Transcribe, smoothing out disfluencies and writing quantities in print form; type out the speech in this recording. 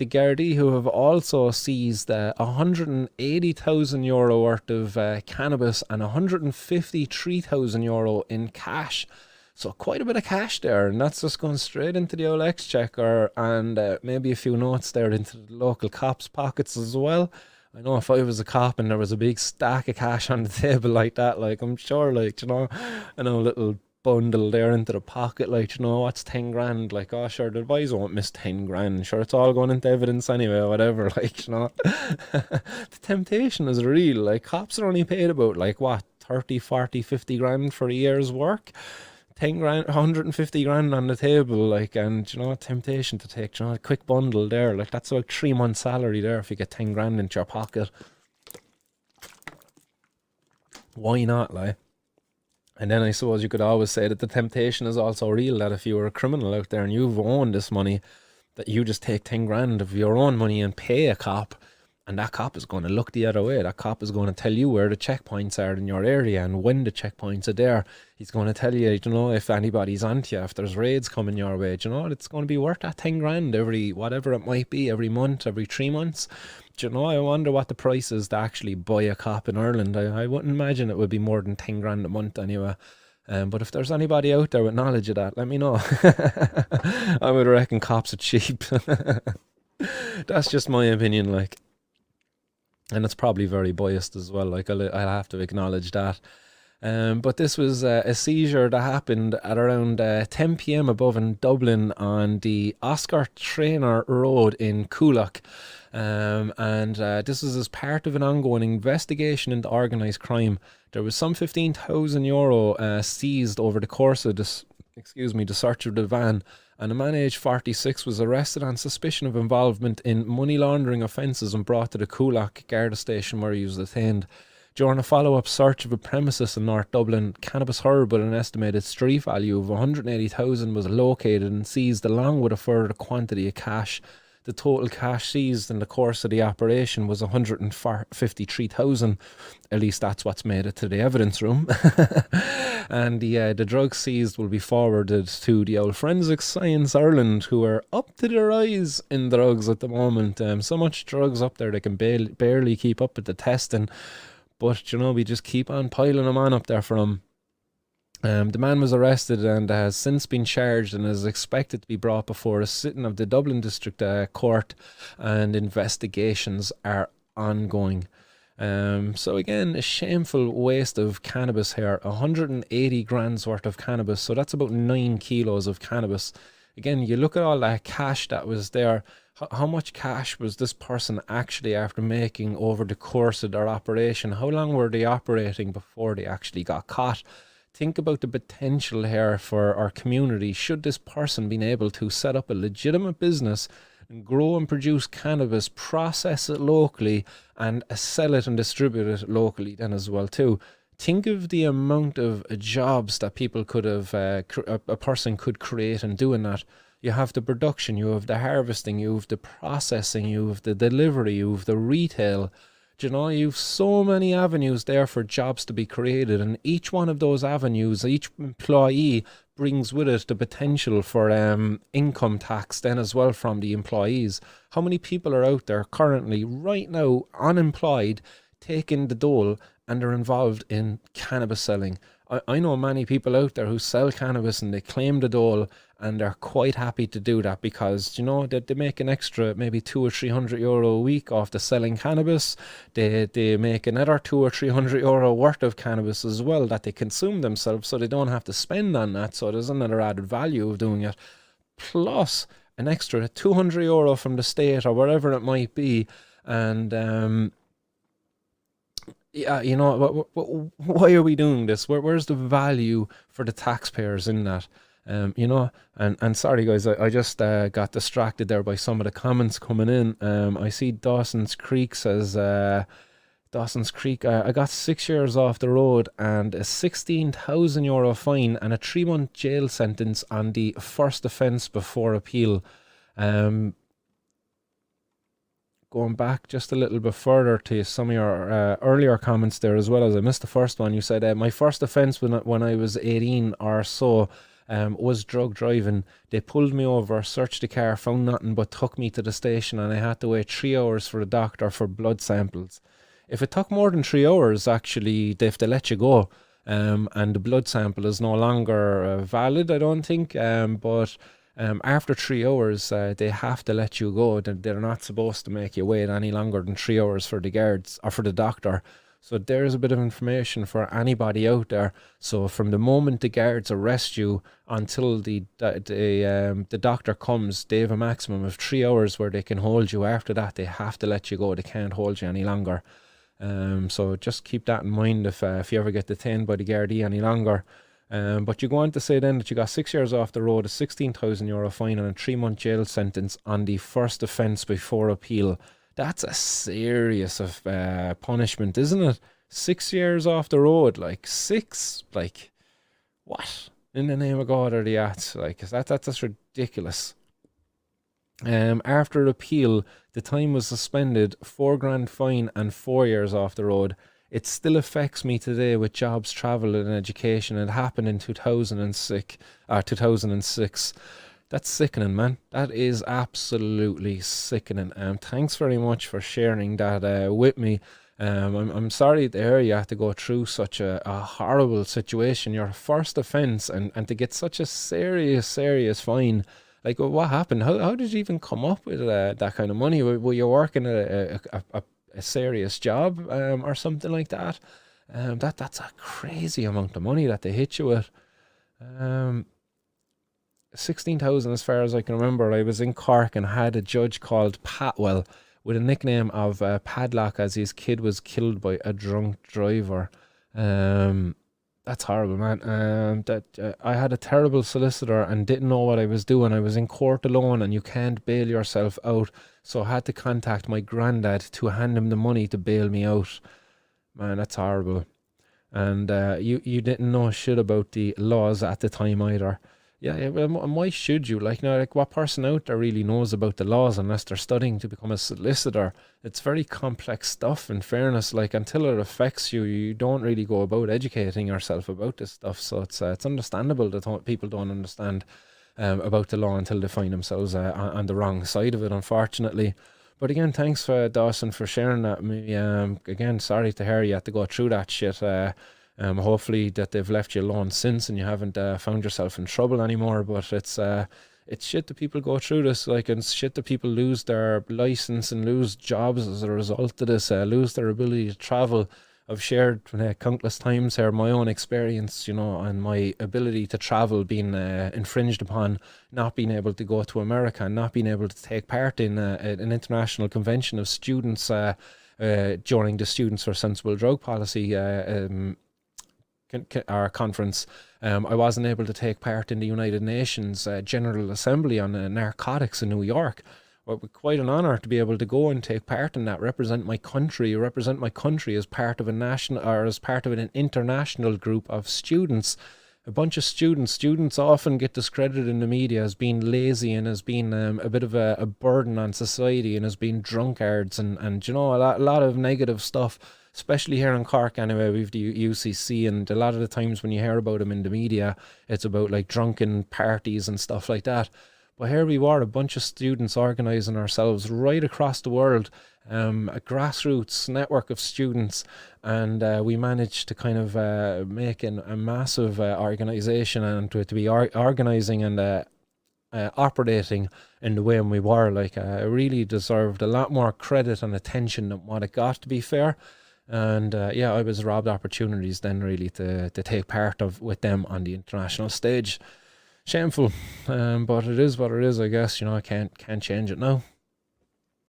the Gardaí, who have also seized €180,000 worth of cannabis and €153,000 in cash. So quite a bit of cash there, and that's just going straight into the old exchequer, and maybe a few notes there into the local cops' pockets as well. I know if I was a cop and there was a big stack of cash on the table like that, like I'm sure, like I know a little bundle there into the pocket, like what's 10 grand? Like, oh sure, the boys won't miss 10 grand. Sure, it's all going into evidence anyway, or whatever. Like, the temptation is real. Like, cops are only paid about like what 30, 40, 50 grand for a year's work. 10 grand, 150 grand on the table, like, and temptation to take, a quick bundle there, like, that's about 3 months' salary there if you get 10 grand into your pocket. Why not, like? And then I suppose you could always say that the temptation is also real, that if you were a criminal out there and you've owned this money, that you just take 10 grand of your own money and pay a cop, and that cop is going to look the other way. That cop is going to tell you where the checkpoints are in your area and when the checkpoints are there. He's going to tell you, if anybody's onto you, if there's raids coming your way, it's going to be worth that 10 grand every, whatever it might be, every month, every 3 months. I wonder what the price is to actually buy a cop in Ireland. I wouldn't imagine it would be more than 10 grand a month anyway. But if there's anybody out there with knowledge of that, let me know. I would reckon cops are cheap. That's just my opinion, like. And it's probably very biased as well, like I'll have to acknowledge that. But this was a seizure that happened at around 10 p.m. above in Dublin on the Oscar Traynor Road in Coolock. And this was as part of an ongoing investigation into organised crime. There was some €15,000 seized over the course of this, the search of the van, and a man aged 46 was arrested on suspicion of involvement in money laundering offences and brought to the Coolock Garda station where he was detained. During a follow-up search of a premises in North Dublin, cannabis herb with an estimated street value of 180,000 was located and seized along with a further quantity of cash. The total cash seized in the course of the operation was 153,000. At least that's what's made it to the evidence room. And the drugs seized will be forwarded to the old Forensic Science Ireland, who are up to their eyes in drugs at the moment. So much drugs up there they can barely keep up with the testing. But, we just keep on piling them on up there for them. The man was arrested and has since been charged and is expected to be brought before a sitting of the Dublin District Court, and investigations are ongoing. So again, a shameful waste of cannabis here. 180 grams worth of cannabis, so that's about 9 kilos of cannabis. Again, you look at all that cash that was there. How much cash was this person actually after making over the course of their operation? How long were they operating before they actually got caught? Think about the potential here for our community should this person been able to set up a legitimate business and grow and produce cannabis, process it locally, and sell it and distribute it locally then as well too. Think of the amount of jobs that people could have, a person could create in doing that. You have the production, you have the harvesting, you have the processing, you have the delivery, you have the retail. You've so many avenues there for jobs to be created, and each one of those avenues, each employee brings with it the potential for income tax then as well from the employees. How many people are out there currently, right now, unemployed, taking the dole, and they're involved in cannabis selling? I know many people out there who sell cannabis and they claim the dole, and they're quite happy to do that because they make an extra maybe €200 or €300 a week off the selling cannabis. They make another €200 or €300 worth of cannabis as well that they consume themselves, so they don't have to spend on that. So there's another added value of doing it, plus an extra €200 from the state or wherever it might be. And yeah, why are we doing this? Where's the value for the taxpayers in that? And sorry guys, I just got distracted there by some of the comments coming in. I see Dawson's Creek says, Dawson's Creek, I got 6 years off the road and a €16,000 fine and a 3-month jail sentence on the first offence before appeal. Going back just a little bit further to some of your earlier comments there as well, as I missed the first one. You said, my first offence when I was 18 or so, was drug driving. They pulled me over, searched the car, found nothing, but took me to the station, and I had to wait 3 hours for the doctor for blood samples. If it took more than 3 hours, actually, they have to let you go. And the blood sample is no longer valid, I don't think. But after 3 hours, they have to let you go. They're not supposed to make you wait any longer than 3 hours for the guards or for the doctor. So there's a bit of information for anybody out there. So from the moment the guards arrest you until the doctor comes, they have a maximum of 3 hours where they can hold you. After that, they have to let you go. They can't hold you any longer. So just keep that in mind if you ever get detained by the Gardaí any longer. But you go on to say then that you got 6 years off the road, a €16,000 fine, and a 3-month jail sentence on the first offence before appeal. That's a serious of punishment, isn't it? 6 years off the road, like six, like what in the name of God are they at? Like that's ridiculous. After appeal, the time was suspended, 4 grand fine, and 4 years off the road. It still affects me today with jobs, travel, and education. It happened in 2006. 2006. That's sickening, man. That is absolutely sickening. Thanks very much for sharing that with me. I'm sorry to hear you had to go through such a horrible situation. Your first offence, and to get such a serious fine. Like, what happened? How did you even come up with that kind of money? Were you working at a serious job or something like that? That's a crazy amount of money that they hit you with. 16,000 as far as I can remember. I was in Cork and had a judge called Patwell with a nickname of Padlock, as his kid was killed by a drunk driver. That's horrible, man. I had a terrible solicitor and didn't know what I was doing. I was in court alone, and you can't bail yourself out, so I had to contact my granddad to hand him the money to bail me out. Man, that's horrible. And you didn't know shit about the laws at the time either. Yeah, well, and why should you? Like, now, like, what person out there really knows about the laws unless they're studying to become a solicitor? It's very complex stuff, in fairness. Like, until it affects you, you don't really go about educating yourself about this stuff. So it's understandable that people don't understand about the law until they find themselves on the wrong side of it, unfortunately. But again, thanks, Dawson, for sharing that with me. Again, sorry to hear you had to go through that shit. Hopefully that they've left you alone since and you haven't found yourself in trouble anymore. But it's shit that people go through this, like, and shit that people lose their license and lose jobs as a result of this, lose their ability to travel. I've shared countless times here my own experience, and my ability to travel being infringed upon, not being able to go to America, and not being able to take part in an international convention of students during the Students for Sensible Drug Policy our conference. I wasn't able to take part in the United Nations General Assembly on narcotics in New York. Well, quite an honour to be able to go and take part in that, represent my country as part of a national, or as part of an international group of students. A bunch of students often get discredited in the media as being lazy and as being a bit of a burden on society and as being drunkards and a lot of negative stuff, especially here in Cork anyway. We've the UCC, and a lot of the times when you hear about them in the media, it's about like drunken parties and stuff like that. But here we were, a bunch of students organising ourselves right across the world, a grassroots network of students, and we managed to kind of make a massive organisation, and to be organising and operating in the way we were. Like, really deserved a lot more credit and attention than what it got, to be fair. And I was robbed opportunities then, really, to take part with them on the international stage. Shameful, but it is what it is, I guess. I can't change it now.